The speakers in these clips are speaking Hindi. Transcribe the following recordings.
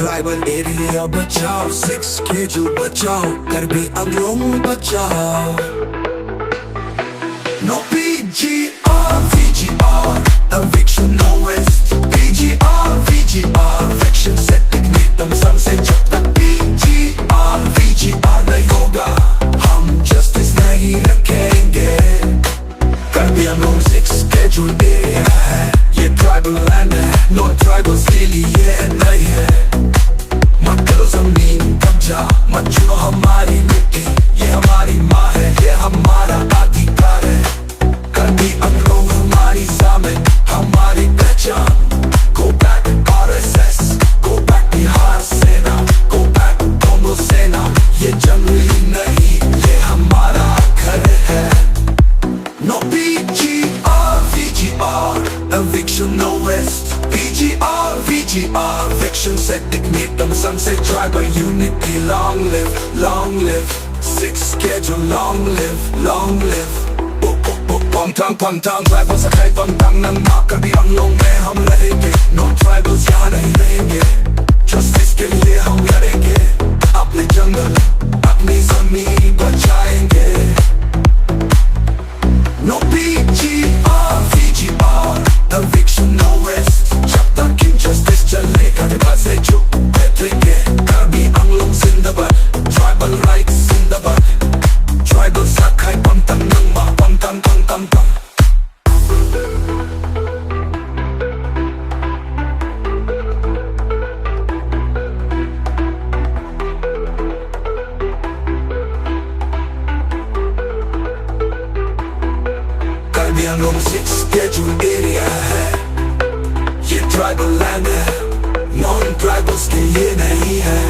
ट्राइबल एरिया बचाओ, सिक्स schedule बचाओ, Karbi Anglong बचाओ। No PGR, VGR, eviction no rest। PGR, VGR, eviction set एकदम sunset जब तक PGR, VGR नहीं होगा हम justice नहीं रखेंगे। Karbi Anglong six schedule area है, ये ट्राइबल लैंड है, नो ट्राइबल्स के लिए नहीं है। मत करो जमीन कब्जा, मत छुओ हमारी मिट्टी, ये हमारी माँ है, ये हमारा अधिकार है। Karbi Anglong हमारी ज़मीन, हमारी पहचान। Go back RSS, go back Bihar सेना, go back दोनों सेना, ये जंगली नहीं, ये हमारा घर है। No PGR, VGR, eviction no rest। PGR, VGR, eviction set एकदम sunset tribal unity, long live, long live। Six schedule, long live, long live। Pantang tribals है pantang ng माँ, Karbi Anglong में हम रहेंगे, no tribals यहाँ नहीं रहेंगे। Justice के लिए हम लड़ेंगे, अपने जंगल अपनी ज़मीन बचाएंगे। No PGR, VGR, eviction no rest। जब तक injustice चलेगा दिमाग से चुप बैठेंगे। Karbi Anglong जिंदाबाद, tribal rights जिंदाबाद। Tribal sakai pantang ng ma, pantang tang tang tang। Karbi Anglong six schedule area है, ये ट्राइबल लैंड है, नॉन ट्राइबल्स के लिए नहीं है।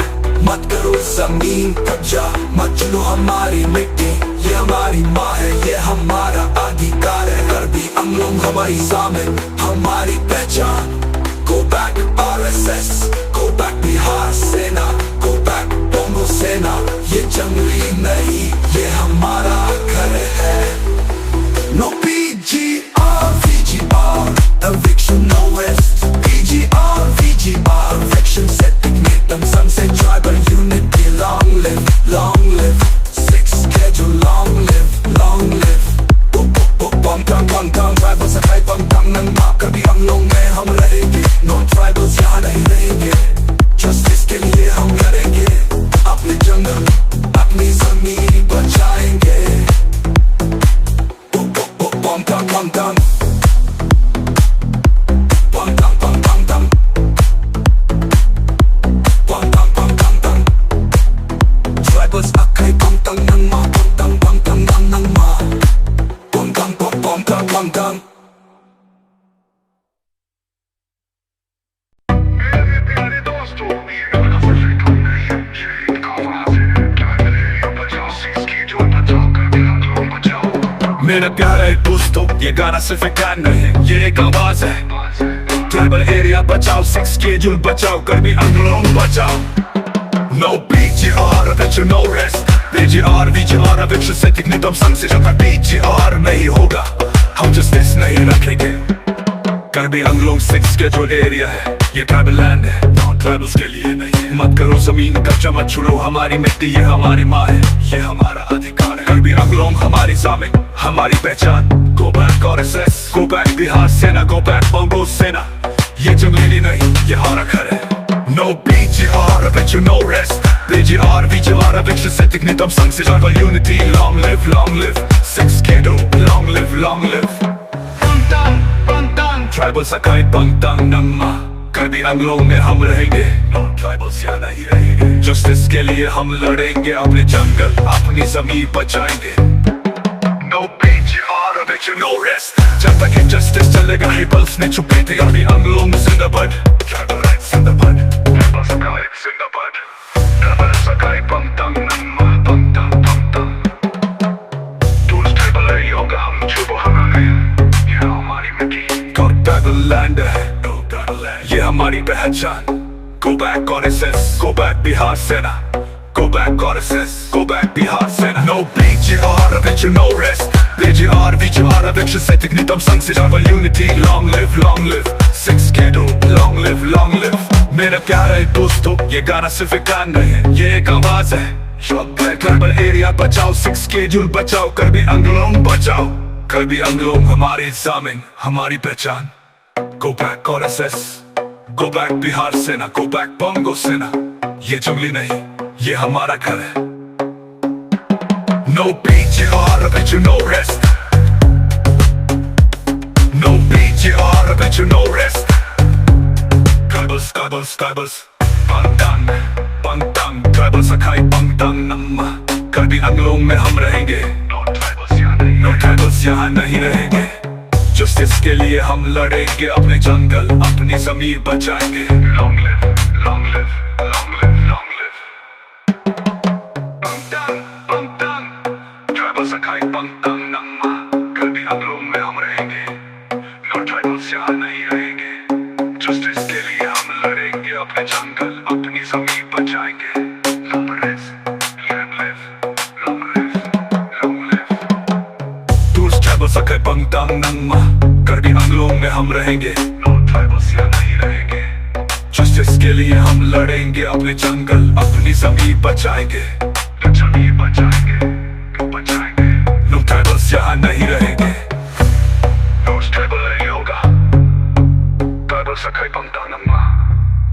मत करो जमीन कब्जा, मत चुनो हमारी मिट्टी, ये हमारी माँ है, ये हमारा अधिकार है। Karbi Anglong हमारी ज़मीन, हमारी पहचान। Go back RSS, go back Bihar सेना, go back दोनों सेना, ये जंगली नहीं, ये हमारा घर है। No PGR, VGR, eviction no rest। PGR, VGR, eviction set एकदम sunset tribal unity, long live, long live। Six schedule, long live, long live। Pantang tribals है pantang ng माँ, Karbi Anglong में हम रहेंगे, no tribals यहाँ नहीं रहेंगे। Justice के लिए हम लड़ेंगे, अपने जंगल अपनी ज़मीन बचाएंगे। Pantang pantang pantang pantang pantang pantang pantang pantang। Tribals akai pantang ng ma, pantang pantang ng ma, pantang pantang pantang। मेरा प्यारा है दोस्तों, ये गाना सिर्फ एक गाना है, ये एक आवाज है। ट्राइबल एरिया बचाओ, सिक्स schedule बचाओ, Karbi Anglong बचाओ। No PGR, eviction no rest। PGR, VGR, eviction set एकदम sunset जब तक PGR नहीं होगा हम justice नहीं रखेंगे। Karbi Anglong six schedule area है, ये ट्राइबल लैंड है, नॉन ट्राइबल्स के लिए नहीं है। मत करो जमीन कब्जा, मत छुड़ो हमारी मिट्टी, ये हमारी माँ है, ये हमारा अधिकार है। Karbi Anglong हमारी ज़मीन, हमारी पहचान। Go back RSS, go back Bihar सेना, go back bongo सेना, ये जंगली नहीं, ये हमारा घर है। No PGR, eviction no rest। PGR, VGR, eviction set एकदम sunset tribal unity, long live, long live। Six schedule, long live, long live। Pantang pantang tribal sakai pantang ng माँ, Karbi Anglong में हम रहेंगे, non tribals यहाँ नहीं रहेंगे। Justice के लिए हम लड़ेंगे, अपने जंगल अपनी ज़मीन बचाएंगे। No PGR, eviction no rest। जब तक injustice चलेगा tribals ने छुपे थे, Karbi Anglong जिंदाबाद, tribal rights जिंदाबाद, tribal sakai जिंदाबाद। Tribal sakai pantang ng ma, pantang pantang। Tools tribal नहीं होगा हम छुपो हमारे, ये हमारी मिट्टी। Go tribal land है, ये हमारी पहचान। Go back RSS, go back Bihar सेना, go back RSS, go back Bihar सेना। No PGR, eviction no rest। PGR, VGR, eviction set एकदम sunset tribal unity, long live, long live। Six schedule, long live, long live। मेरा प्यारे दोस्तों ये गाना सिर्फ एक गाना नहीं है, ये एक आवाज है। ट्राइबल एरिया बचाओ, सिक्स शेड्यूल बचाओ, करबी अंगलोंग बचाओ। करबी अंगलोंग हमारी जामिन, हमारी पहचान। Go back RSS, go back Bihar सेना, go back बोंगो सेना। ये जंगली नहीं, ये हमारा घर है। No BGR, I bet you no rest. No BGR, I bet you no rest. Tribals, Bangtang, Bangtang, Tribals Akhai Bangtang नम्मा। करबी अंगलोंग में हम रहेंगे, No tribals यहाँ नहीं रहेंगे। जस्टिस के लिए हम लड़ेंगे, अपने जंगल अपनी जमीन बचाएंगे। Long live, long live, long live, long live. Bangtang, Bangtang, Tribals अखाई Bangtang नम्मा। करबी अंगलोंग में हम रहेंगे, No tribals यहाँ नहीं रहेंगे। जस्टिस के लिए हम लड़ेंगे, अपने जंगल अपनी जमीन बचाएंगे। Long live, long live, long live. Those tribals Akhai Bangtang नम्मा। करबी अंगलोंग में हम रहेंगे, No tribals यहाँ नहीं रहेंगे। जस्टिस के लिए हम लड़ेंगे, अपने जंगल अपनी जमीन बचाएंगे। जमीन बचाएंगे, बचाएंगे। No tribals यहाँ नहीं रहेंगे। Those tribal नहीं होगा। Tribals अखाई Bangtang नम्मा।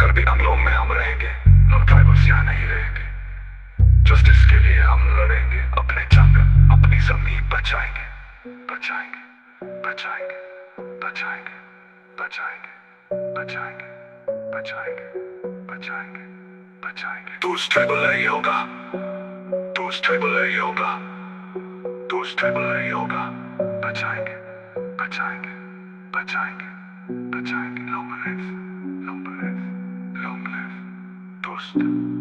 करबी अंगलोंग में हम रहेंगे, No tribals यहाँ नहीं रहेंगे। जस्टिस के लिए हम लड़ेंगे, अपने जंगल अपनी जमीन बचाएंगे। बचाएंगे, बचाएंगे, बचाएंगे, बचाएंगे, बचाएंगे, बचाएंगे, बचाएंगे, बचाएंगे। Those tribal नहीं होगा, Those tribal नहीं होगा, Those tribal नहीं होगा। बचाएंगे, बचाएंगे, बचाएंगे, बचाएंगे। Long live, long live, long live, दोस्त।